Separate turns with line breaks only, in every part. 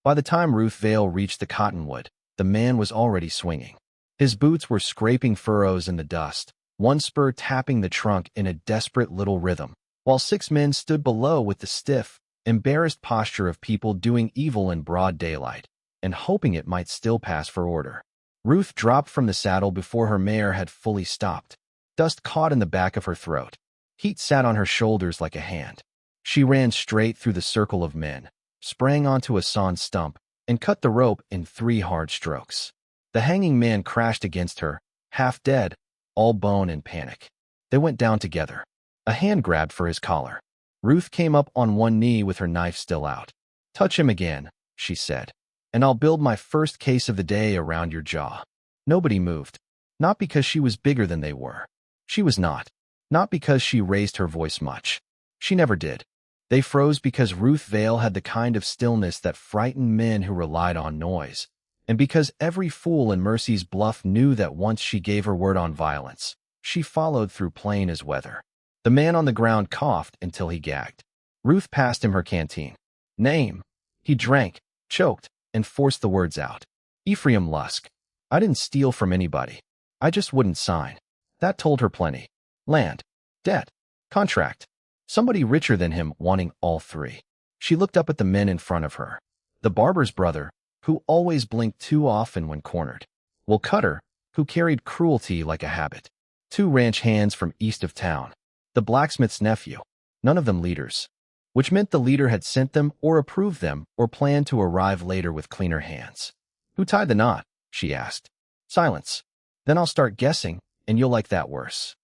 By the time Ruth Vale reached the cottonwood, the man was already swinging. His boots were scraping furrows in the dust, one spur tapping the trunk in a desperate little rhythm, while 6 men stood below with the stiff, embarrassed posture of people doing evil in broad daylight, and hoping it might still pass for order. Ruth dropped from the saddle before her mare had fully stopped. Dust caught in the back of her throat. Heat sat on her shoulders like a hand. She ran straight through the circle of men, sprang onto a sawn stump, and cut the rope in 3 hard strokes. The hanging man crashed against her, half dead, all bone and panic. They went down together. A hand grabbed for his collar. Ruth came up on one knee with her knife still out. "Touch him again," she said, "and I'll build my first case of the day around your jaw." Nobody moved. Not because she was bigger than they were. She was not. Not because she raised her voice much. She never did. They froze because Ruth Vale had the kind of stillness that frightened men who relied on noise, and because every fool in Mercy's Bluff knew that once she gave her word on violence, she followed through plain as weather. The man on the ground coughed until he gagged. Ruth passed him her canteen. "Name." He drank, choked, and forced the words out. "Ephraim Lusk. I didn't steal from anybody. I just wouldn't sign." That told her plenty. Land, debt, contract. Somebody richer than him wanting all 3. She looked up at the men in front of her. The barber's brother, who always blinked too often when cornered. Will Cutter, who carried cruelty like a habit. 2 ranch hands from east of town. The blacksmith's nephew. None of them leaders. Which meant the leader had sent them or approved them or planned to arrive later with cleaner hands. "Who tied the knot?" she asked. Silence. "Then I'll start guessing, and you'll like that worse.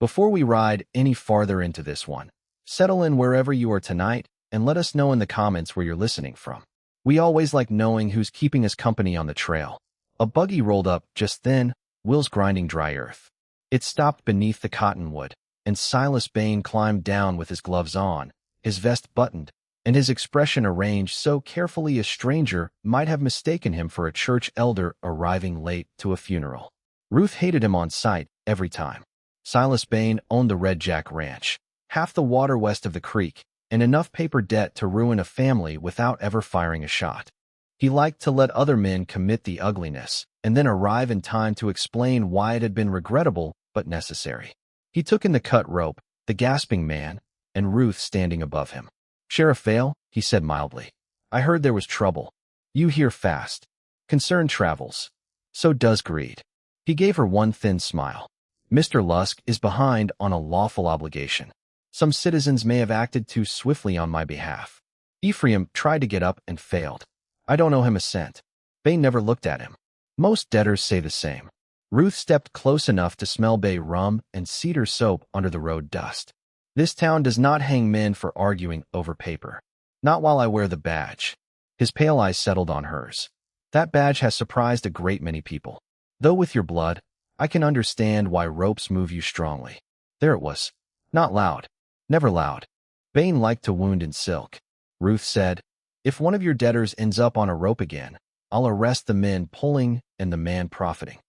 Before we ride any farther into this one, settle in wherever you are tonight and let us know in the comments where you're listening from. We always like knowing who's keeping us company on the trail." A buggy rolled up just then, wheels grinding dry earth. It stopped beneath the cottonwood, and Silas Bane climbed down with his gloves on, his vest buttoned, and his expression arranged so carefully a stranger might have mistaken him for a church elder arriving late to a funeral. Ruth hated him on sight every time. Silas Bane owned the Red Jack Ranch, half the water west of the creek, and enough paper debt to ruin a family without ever firing a shot. He liked to let other men commit the ugliness, and then arrive in time to explain why it had been regrettable but necessary. He took in the cut rope, the gasping man, and Ruth standing above him. "Sheriff Vale," he said mildly, "I heard there was trouble. You hear fast. Concern travels. So does greed." He gave her one thin smile. "Mr. Lusk is behind on a lawful obligation. Some citizens may have acted too swiftly on my behalf. Ephraim tried to get up and failed. I don't owe him a cent." Bane never looked at him. Most debtors say the same. Ruth stepped close enough to smell bay rum and cedar soap under the road dust. "This town does not hang men for arguing over paper. Not while I wear the badge." His pale eyes settled on hers. "That badge has surprised a great many people. Though with your blood, I can understand why ropes move you strongly." There it was. Not loud. Never loud. Bane liked to wound in silk. Ruth said, "If one of your debtors ends up on a rope again, I'll arrest the men pulling and the man profiting."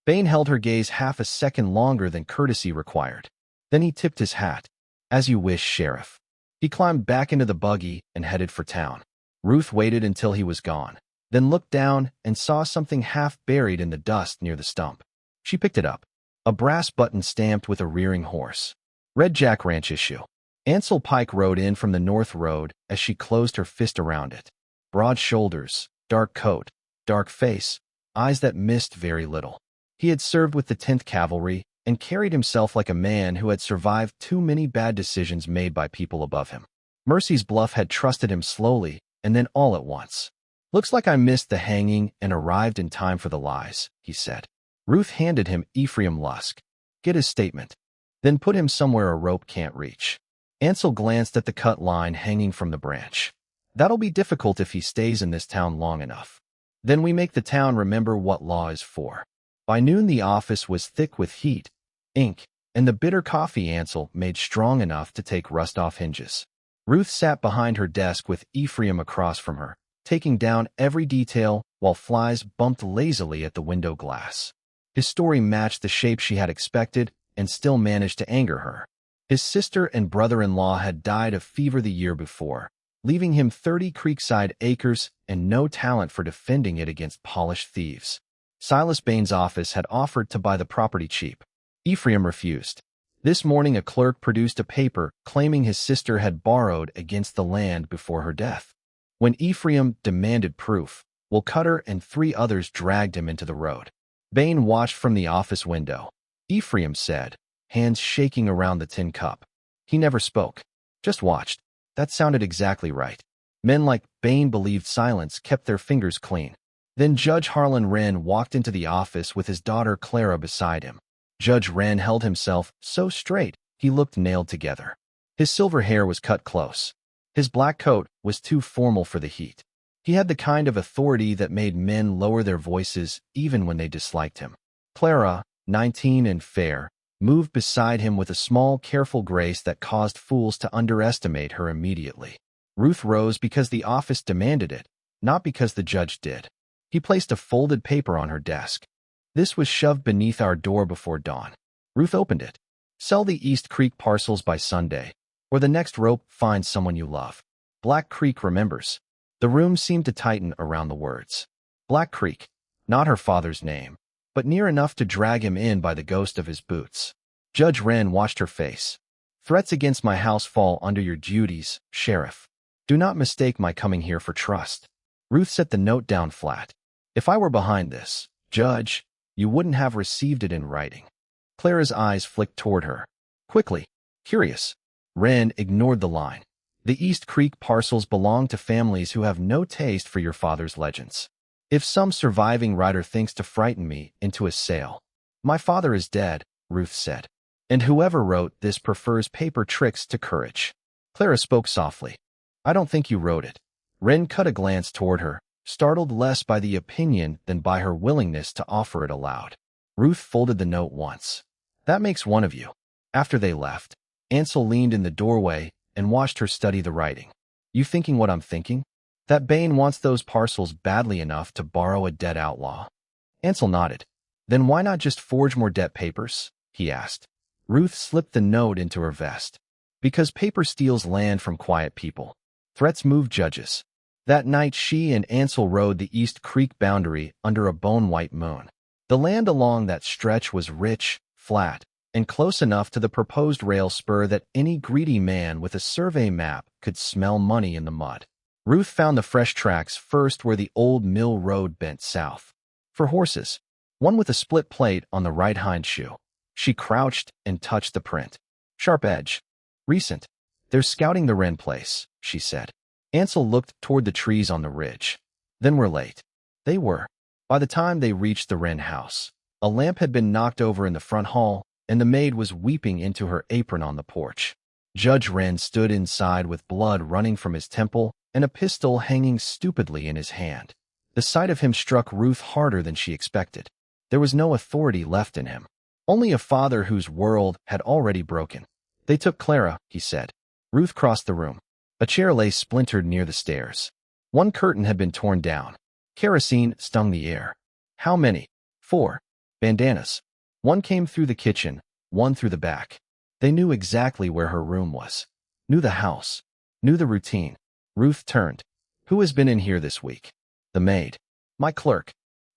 Bane held her gaze half a second longer than courtesy required. Then he tipped his hat. "As you wish, Sheriff." He climbed back into the buggy and headed for town. Ruth waited until he was gone, then looked down and saw something half buried in the dust near the stump. She picked it up. A brass button stamped with a rearing horse. Red Jack Ranch issue. Ansel Pike rode in from the North Road as she closed her fist around it. Broad shoulders, dark coat, dark face, eyes that missed very little. He had served with the 10th Cavalry and carried himself like a man who had survived too many bad decisions made by people above him. Mercy's Bluff had trusted him slowly and then all at once. "Looks like I missed the hanging and arrived in time for the lies," he said. Ruth handed him Ephraim Lusk. "Get his statement. Then put him somewhere a rope can't reach." Ansel glanced at the cut line hanging from the branch. "That'll be difficult if he stays in this town long enough. Then we make the town remember what law is for." By noon the office was thick with heat, ink, and the bitter coffee Ansel made strong enough to take rust off hinges. Ruth sat behind her desk with Ephraim across from her, taking down every detail while flies bumped lazily at the window glass. His story matched the shape she had expected and still managed to anger her. His sister and brother-in-law had died of fever the year before, leaving him 30 creekside acres and no talent for defending it against polished thieves. Silas Bane's office had offered to buy the property cheap. Ephraim refused. This morning a clerk produced a paper claiming his sister had borrowed against the land before her death. When Ephraim demanded proof, Cutter and 3 others dragged him into the road. Bane watched from the office window. Ephraim said, hands shaking around the tin cup. He never spoke, just watched. That sounded exactly right. Men like Bane believed silence kept their fingers clean. Then Judge Harlan Wren walked into the office with his daughter Clara beside him. Judge Wren held himself so straight he looked nailed together. His silver hair was cut close. His black coat was too formal for the heat. He had the kind of authority that made men lower their voices even when they disliked him. Clara, 19 and fair, moved beside him with a small, careful grace that caused fools to underestimate her immediately. Ruth rose because the office demanded it, not because the judge did. He placed a folded paper on her desk. This was shoved beneath our door before dawn. Ruth opened it. Sell the East Creek parcels by Sunday, or the next rope, find someone you love. Black Creek remembers. The room seemed to tighten around the words. Black Creek, not her father's name, but near enough to drag him in by the ghost of his boots. Judge Wren watched her face. Threats against my house fall under your duties, Sheriff. Do not mistake my coming here for trust. Ruth set the note down flat. If I were behind this, Judge, you wouldn't have received it in writing. Clara's eyes flicked toward her. Quickly, curious. Wren ignored the line. The East Creek parcels belong to families who have no taste for your father's legends. If some surviving writer thinks to frighten me into a sale. My father is dead, Ruth said. And whoever wrote this prefers paper tricks to courage. Clara spoke softly. I don't think you wrote it. Wren cut a glance toward her, startled less by the opinion than by her willingness to offer it aloud. Ruth folded the note once. That makes one of you. After they left, Ansel leaned in the doorway and watched her study the writing. You thinking what I'm thinking? That Bane wants those parcels badly enough to borrow a dead outlaw. Ansel nodded. Then why not just forge more debt papers? He asked. Ruth slipped the note into her vest. Because paper steals land from quiet people. Threats move judges. That night she and Ansel rode the East Creek boundary under a bone-white moon. The land along that stretch was rich, flat, and close enough to the proposed rail spur that any greedy man with a survey map could smell money in the mud. Ruth found the fresh tracks first where the old mill road bent south. For horses, one with a split plate on the right hind shoe. She crouched and touched the print. Sharp edge. Recent. They're scouting the Wren place, she said. Ansel looked toward the trees on the ridge. Then we're late. They were. By the time they reached the Wren house, a lamp had been knocked over in the front hall, and the maid was weeping into her apron on the porch. Judge Wren stood inside with blood running from his temple and a pistol hanging stupidly in his hand. The sight of him struck Ruth harder than she expected. There was no authority left in him. Only a father whose world had already broken. They took Clara, he said. Ruth crossed the room. A chair lay splintered near the stairs. One curtain had been torn down. Kerosene stung the air. How many? 4. Bandanas. One came through the kitchen, one through the back. They knew exactly where her room was. Knew the house. Knew the routine. Ruth turned. Who has been in here this week? The maid. My clerk.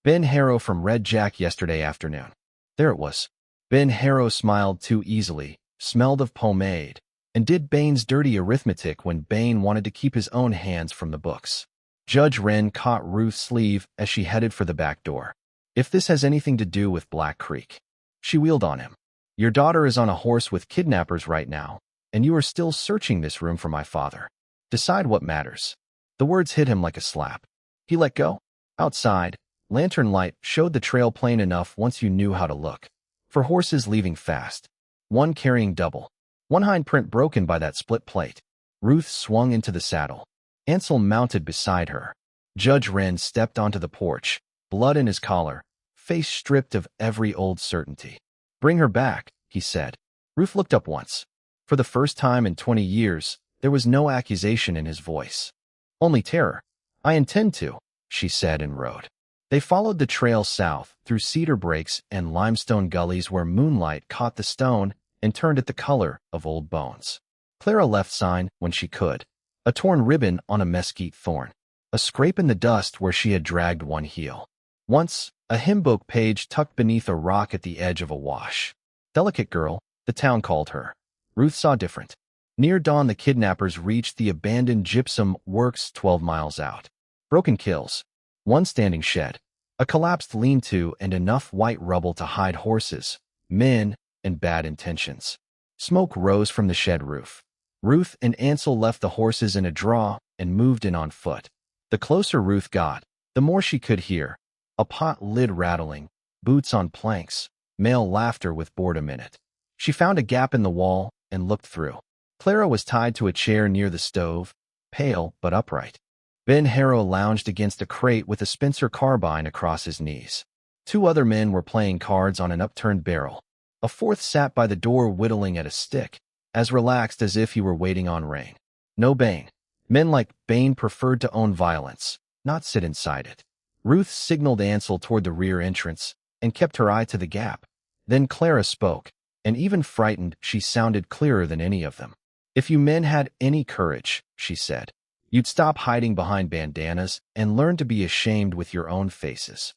Ben Harrow from Red Jack yesterday afternoon. There it was. Ben Harrow smiled too easily, smelled of pomade, and did Bane's dirty arithmetic when Bane wanted to keep his own hands from the books. Judge Wren caught Ruth's sleeve as she headed for the back door. If this has anything to do with Black Creek. She wheeled on him. Your daughter is on a horse with kidnappers right now, and you are still searching this room for my father. Decide what matters. The words hit him like a slap. He let go. Outside, lantern light showed the trail plain enough once you knew how to look. For horses leaving fast. One carrying double. One hind print broken by that split plate. Ruth swung into the saddle. Ansel mounted beside her. Judge Wren stepped onto the porch, blood in his collar, face stripped of every old certainty. Bring her back, he said. Ruth looked up once. For the first time in 20 years, there was no accusation in his voice. Only terror. I intend to, she said and rode. They followed the trail south through cedar breaks and limestone gullies where moonlight caught the stone and turned it the color of old bones. Clara left sign when she could. a torn ribbon on a mesquite thorn, a scrape in the dust where she had dragged one heel. Once, a hymn book page tucked beneath a rock at the edge of a wash. Delicate girl, the town called her. Ruth saw different. Near dawn, the kidnappers reached the abandoned gypsum works 12 miles out. Broken kills, one standing shed, a collapsed lean-to, and enough white rubble to hide horses, men, and bad intentions. Smoke rose from the shed roof. Ruth and Ansel left the horses in a draw and moved in on foot. The closer Ruth got, the more she could hear. A pot lid rattling, boots on planks, male laughter with boredom in it. She found a gap in the wall and looked through. Clara was tied to a chair near the stove, pale but upright. Ben Harrow lounged against a crate with a Spencer carbine across his knees. Two other men were playing cards on an upturned barrel. A fourth sat by the door whittling at a stick, as relaxed as if he were waiting on rain. No Bane. Men like Bane preferred to own violence, not sit inside it. Ruth signaled Ansel toward the rear entrance and kept her eye to the gap. Then Clara spoke, and even frightened, she sounded clearer than any of them. If you men had any courage, she said, you'd stop hiding behind bandanas and learn to be ashamed with your own faces.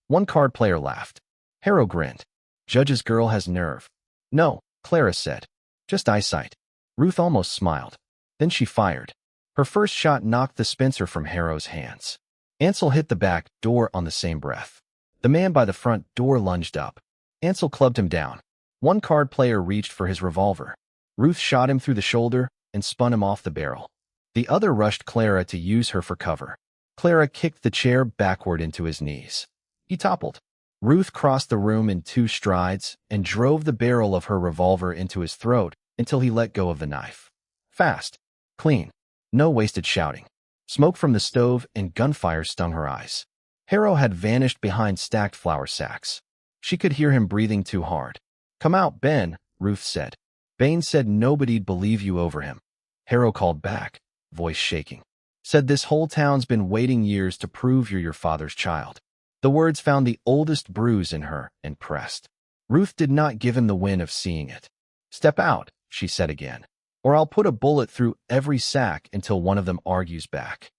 One card player laughed. Harrow grinned. Judge's girl has nerve. No, Clara said. Just eyesight. Ruth almost smiled. Then she fired. Her first shot knocked the Spencer from Harrow's hands. Ansel hit the back door on the same breath. The man by the front door lunged up. Ansel clubbed him down. One card player reached for his revolver. Ruth shot him through the shoulder and spun him off the barrel. The other rushed Clara to use her for cover. Clara kicked the chair backward into his knees. He toppled. Ruth crossed the room in 2 strides and drove the barrel of her revolver into his throat until he let go of the knife. Fast. Clean. No wasted shouting. Smoke from the stove and gunfire stung her eyes. Harrow had vanished behind stacked flour sacks. She could hear him breathing too hard. Come out, Ben, Ruth said. Bane said nobody'd believe you over him. Harrow called back, voice shaking. Said this whole town's been waiting years to prove you're your father's child. The words found the oldest bruise in her and pressed. Ruth did not give him the win of seeing it. Step out, she said again, or I'll put a bullet through every sack until one of them argues back.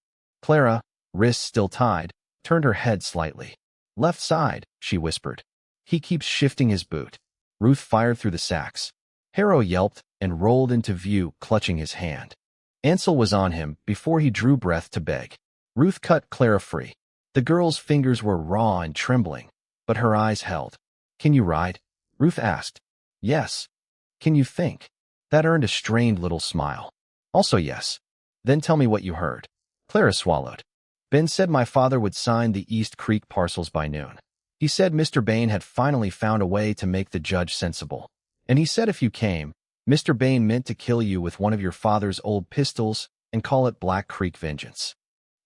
Clara, wrists still tied, turned her head slightly. Left side, she whispered. He keeps shifting his boot. Ruth fired through the sacks. Harrow yelped and rolled into view, clutching his hand. Ansel was on him before he drew breath to beg. Ruth cut Clara free. The girl's fingers were raw and trembling, but her eyes held. Can you ride? Ruth asked. Yes. Can you think? That earned a strained little smile. Also yes. Then tell me what you heard. Clara swallowed. Ben said my father would sign the East Creek parcels by noon. He said Mr. Bane had finally found a way to make the judge sensible. And he said if you came, Mr. Bane meant to kill you with one of your father's old pistols and call it Black Creek vengeance.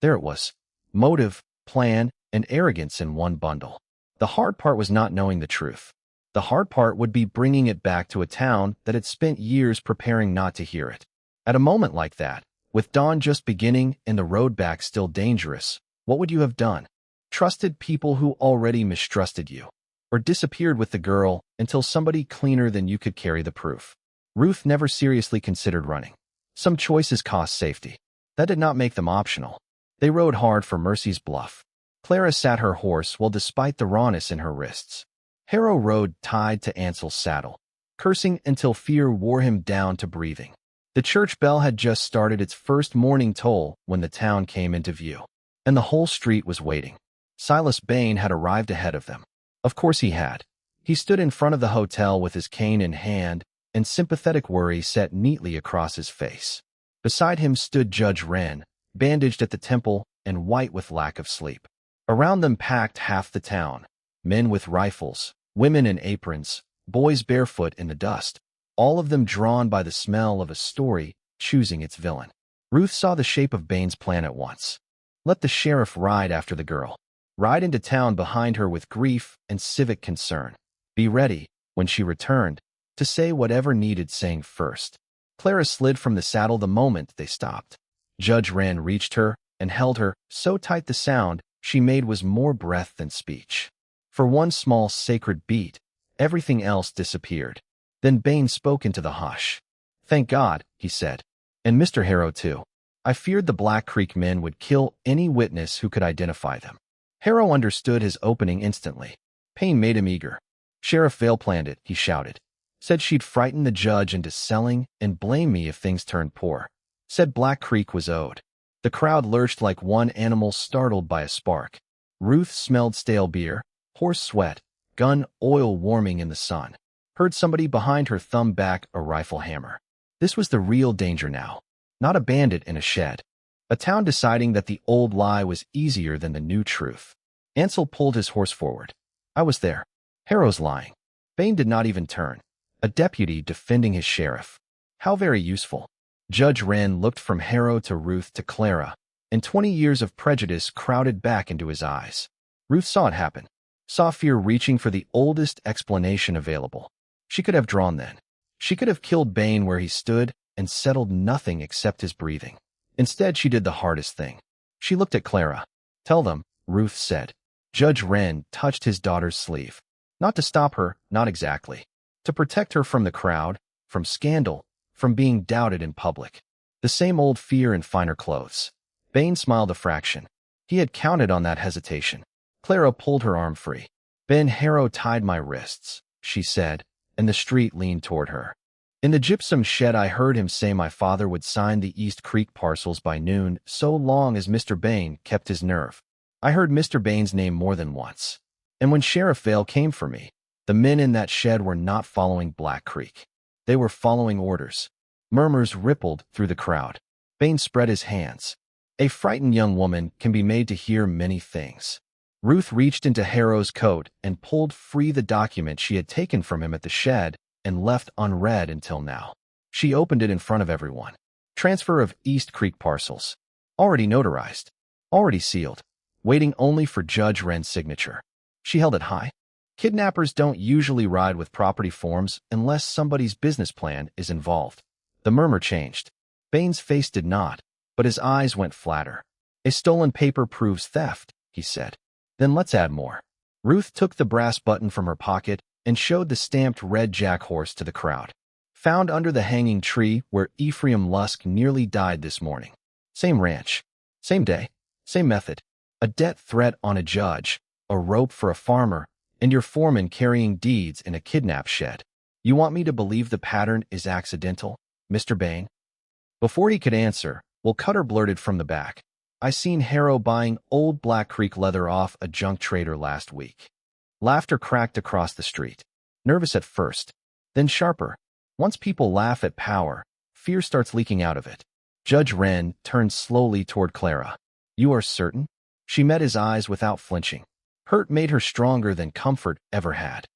There it was. Motive, plan, and arrogance in one bundle. The hard part was not knowing the truth. The hard part would be bringing it back to a town that had spent years preparing not to hear it. At a moment like that, with dawn just beginning and the road back still dangerous, what would you have done? Trusted people who already mistrusted you? Or disappeared with the girl until somebody cleaner than you could carry the proof? Ruth never seriously considered running. Some choices cost safety. That did not make them optional. They rode hard for Mercy's Bluff. Clara sat her horse well despite the rawness in her wrists. Harrow rode tied to Ansel's saddle, cursing until fear wore him down to breathing. The church bell had just started its first morning toll when the town came into view, and the whole street was waiting. Silas Bane had arrived ahead of them. Of course he had. He stood in front of the hotel with his cane in hand and sympathetic worry set neatly across his face. Beside him stood Judge Wren, bandaged at the temple and white with lack of sleep. Around them packed half the town, men with rifles, women in aprons, boys barefoot in the dust, all of them drawn by the smell of a story choosing its villain. Ruth saw the shape of Bane's plan at once. Let the sheriff ride after the girl. Ride into town behind her with grief and civic concern. Be ready, when she returned, to say whatever needed saying first. Clara slid from the saddle the moment they stopped. Judge Wren reached her and held her so tight the sound she made was more breath than speech. For one small sacred beat, everything else disappeared. Then Bane spoke into the hush. Thank God, he said. And Mr. Harrow too. I feared the Black Creek men would kill any witness who could identify them. Harrow understood his opening instantly. Pain made him eager. Sheriff Vale planned it, he shouted. Said she'd frighten the judge into selling and blame me if things turned poor. Said Black Creek was owed. The crowd lurched like one animal startled by a spark. Ruth smelled stale beer, horse sweat, gun oil warming in the sun. Heard somebody behind her thumb back a rifle hammer. This was the real danger now. Not a bandit in a shed. A town deciding that the old lie was easier than the new truth. Ansel pulled his horse forward. I was there. Harrow's lying. Bane did not even turn. A deputy defending his sheriff. How very useful. Judge Wren looked from Harrow to Ruth to Clara, and 20 years of prejudice crowded back into his eyes. Ruth saw it happen. Saw fear reaching for the oldest explanation available. She could have drawn then. She could have killed Bane where he stood and settled nothing except his breathing. Instead, she did the hardest thing. She looked at Clara. Tell them, Ruth said. Judge Wren touched his daughter's sleeve. Not to stop her, not exactly. To protect her from the crowd, from scandal, from being doubted in public. The same old fear in finer clothes. Bane smiled a fraction. He had counted on that hesitation. Clara pulled her arm free. Ben Harrow tied my wrists, she said, and the street leaned toward her. In the gypsum shed I heard him say my father would sign the East Creek parcels by noon so long as Mr. Bane kept his nerve. I heard Mr. Bane's name more than once. And when Sheriff Vale came for me, the men in that shed were not following Black Creek. They were following orders. Murmurs rippled through the crowd. Bane spread his hands. A frightened young woman can be made to hear many things. Ruth reached into Harrow's coat and pulled free the document she had taken from him at the shed and left unread until now. She opened it in front of everyone. Transfer of East Creek parcels. Already notarized. Already sealed. Waiting only for Judge Wren's signature. She held it high. Kidnappers don't usually ride with property forms unless somebody's business plan is involved. The murmur changed. Bane's face did not, but his eyes went flatter. A stolen paper proves theft, he said. Then let's add more. Ruth took the brass button from her pocket and showed the stamped red jack horse to the crowd. Found under the hanging tree where Ephraim Lusk nearly died this morning. Same ranch. Same day. Same method. A debt threat on a judge, a rope for a farmer, and your foreman carrying deeds in a kidnap shed. You want me to believe the pattern is accidental, Mr. Bane? Before he could answer, Will Cutter blurted from the back. I seen Harrow buying old Black Creek leather off a junk trader last week. Laughter cracked across the street. Nervous at first, then sharper. Once people laugh at power, fear starts leaking out of it. Judge Wren turned slowly toward Clara. You are certain? She met his eyes without flinching. Hurt made her stronger than comfort ever had.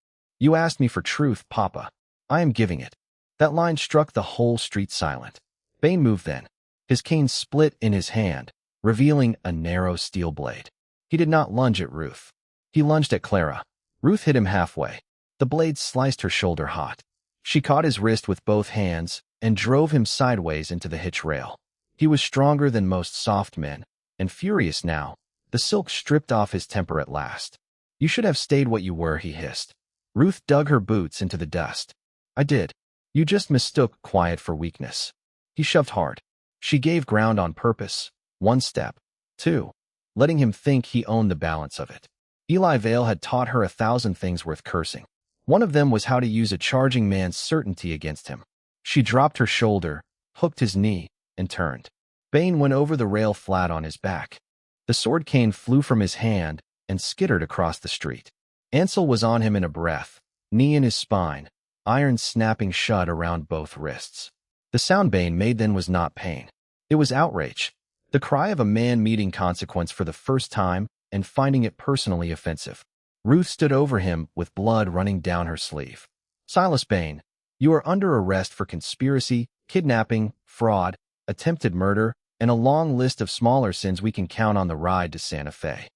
You asked me for truth, Papa. I am giving it. That line struck the whole street silent. Bane moved then. His cane split in his hand, revealing a narrow steel blade. He did not lunge at Ruth. He lunged at Clara. Ruth hit him halfway. The blade sliced her shoulder hot. She caught his wrist with both hands and drove him sideways into the hitch rail. He was stronger than most soft men, and furious now. The silk stripped off his temper at last. You should have stayed what you were, he hissed. Ruth dug her boots into the dust. I did. You just mistook quiet for weakness. He shoved hard. She gave ground on purpose. 1 step. 2. Letting him think he owned the balance of it. Eli Vale had taught her 1,000 things worth cursing. One of them was how to use a charging man's certainty against him. She dropped her shoulder, hooked his knee, and turned. Bane went over the rail flat on his back. The sword cane flew from his hand and skittered across the street. Ansel was on him in a breath, knee in his spine, iron snapping shut around both wrists. The sound Bane made then was not pain. It was outrage, the cry of a man meeting consequence for the first time and finding it personally offensive. Ruth stood over him with blood running down her sleeve. Silas Bane, you are under arrest for conspiracy, kidnapping, fraud, attempted murder, and a long list of smaller sins we can count on the ride to Santa Fe.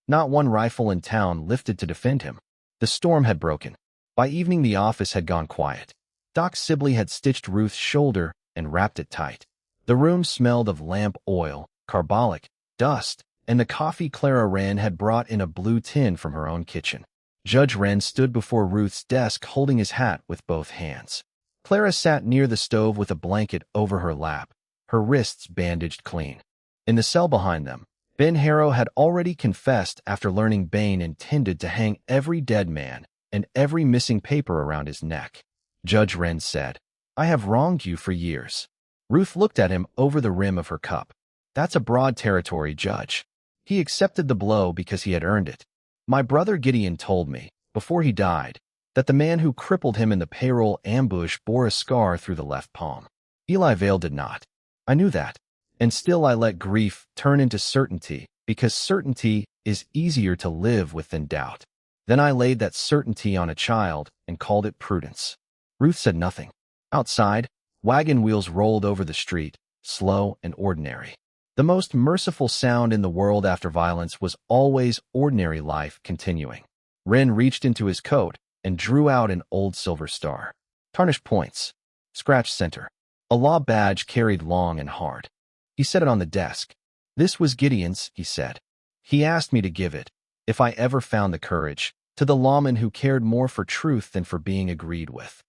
Not one rifle in town lifted to defend him. The storm had broken. By evening the office had gone quiet. Doc Sibley had stitched Ruth's shoulder and wrapped it tight. The room smelled of lamp oil, carbolic, dust, and the coffee Clara Wren had brought in a blue tin from her own kitchen. Judge Wren stood before Ruth's desk holding his hat with both hands. Clara sat near the stove with a blanket over her lap, her wrists bandaged clean. In the cell behind them, Ben Harrow had already confessed after learning Bane intended to hang every dead man and every missing paper around his neck. Judge Wren said, "I have wronged you for years." Ruth looked at him over the rim of her cup. "That's a broad territory, Judge." He accepted the blow because he had earned it. "My brother Gideon told me, before he died, that the man who crippled him in the payroll ambush bore a scar through the left palm. Eli Vale did not. I knew that. And still I let grief turn into certainty, because certainty is easier to live with than doubt. Then I laid that certainty on a child and called it prudence." Ruth said nothing. Outside, wagon wheels rolled over the street, slow and ordinary. The most merciful sound in the world after violence was always ordinary life continuing. Wren reached into his coat and drew out an old silver star. Tarnished points. Scratch center. A law badge carried long and hard. He set it on the desk. "This was Gideon's," he said. "He asked me to give it, if I ever found the courage, to the lawman who cared more for truth than for being agreed with."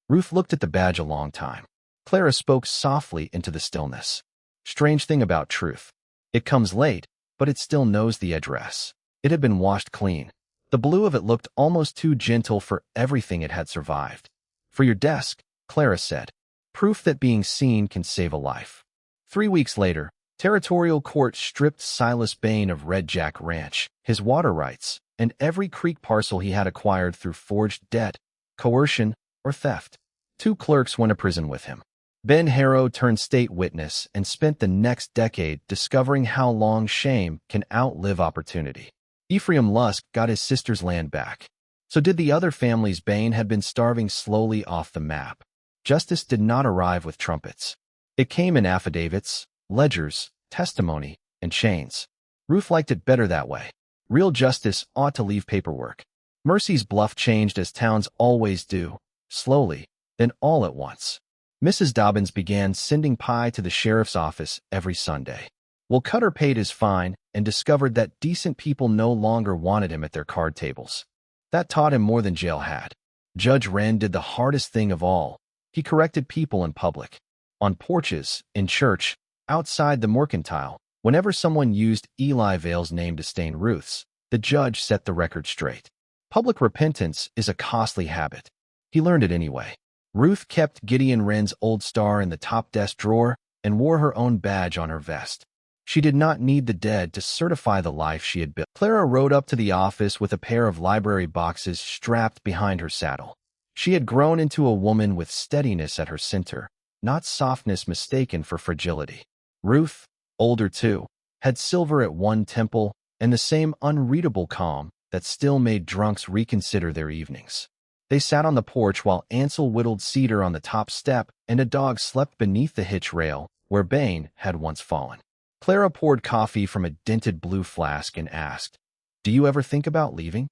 Ruth looked at the badge a long time. Clara spoke softly into the stillness. "Strange thing about truth. It comes late, but it still knows the address." It had been washed clean. The blue of it looked almost too gentle for everything it had survived. "For your desk," Clara said. "Proof that being seen can save a life." 3 weeks later, territorial court stripped Silas Bane of Red Jack Ranch, his water rights, and every creek parcel he had acquired through forged debt, coercion, or theft. 2 clerks went to prison with him. Ben Harrow turned state witness and spent the next decade discovering how long shame can outlive opportunity. Ephraim Lusk got his sister's land back. So did the other families Bane had been starving slowly off the map. Justice did not arrive with trumpets. It came in affidavits, ledgers, testimony, and chains. Ruth liked it better that way. Real justice ought to leave paperwork. Mercy's bluff changed as towns always do, slowly, then all at once. Mrs. Dobbins began sending pie to the sheriff's office every Sunday. Will Cutter paid his fine and discovered that decent people no longer wanted him at their card tables. That taught him more than jail had. Judge Wren did the hardest thing of all. He corrected people in public. On porches, in church, outside the mercantile, whenever someone used Eli Vale's name to stain Ruth's, the judge set the record straight. Public repentance is a costly habit. He learned it anyway. Ruth kept Gideon Wren's old star in the top desk drawer and wore her own badge on her vest. She did not need the dead to certify the life she had built. Clara rode up to the office with a pair of library boxes strapped behind her saddle. She had grown into a woman with steadiness at her center, not softness mistaken for fragility. Ruth, older too, had silver at one temple and the same unreadable calm that still made drunks reconsider their evenings. They sat on the porch while Ansel whittled cedar on the top step and a dog slept beneath the hitch rail where Bane had once fallen. Clara poured coffee from a dented blue flask and asked, "Do you ever think about leaving?"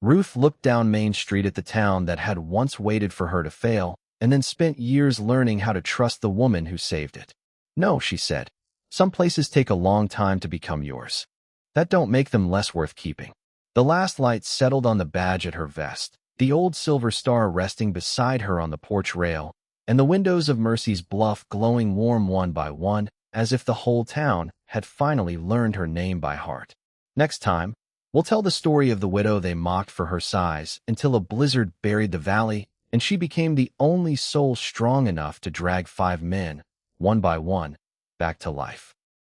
Ruth looked down Main Street at the town that had once waited for her to fail and then spent years learning how to trust the woman who saved it. "No," she said. "Some places take a long time to become yours. That don't make them less worth keeping." The last light settled on the badge at her vest, the old silver star resting beside her on the porch rail, and the windows of Mercy's bluff glowing warm one by one, as if the whole town had finally learned her name by heart. Next time, we'll tell the story of the widow they mocked for her size until a blizzard buried the valley, and she became the only soul strong enough to drag 5 men, one by one, back to life.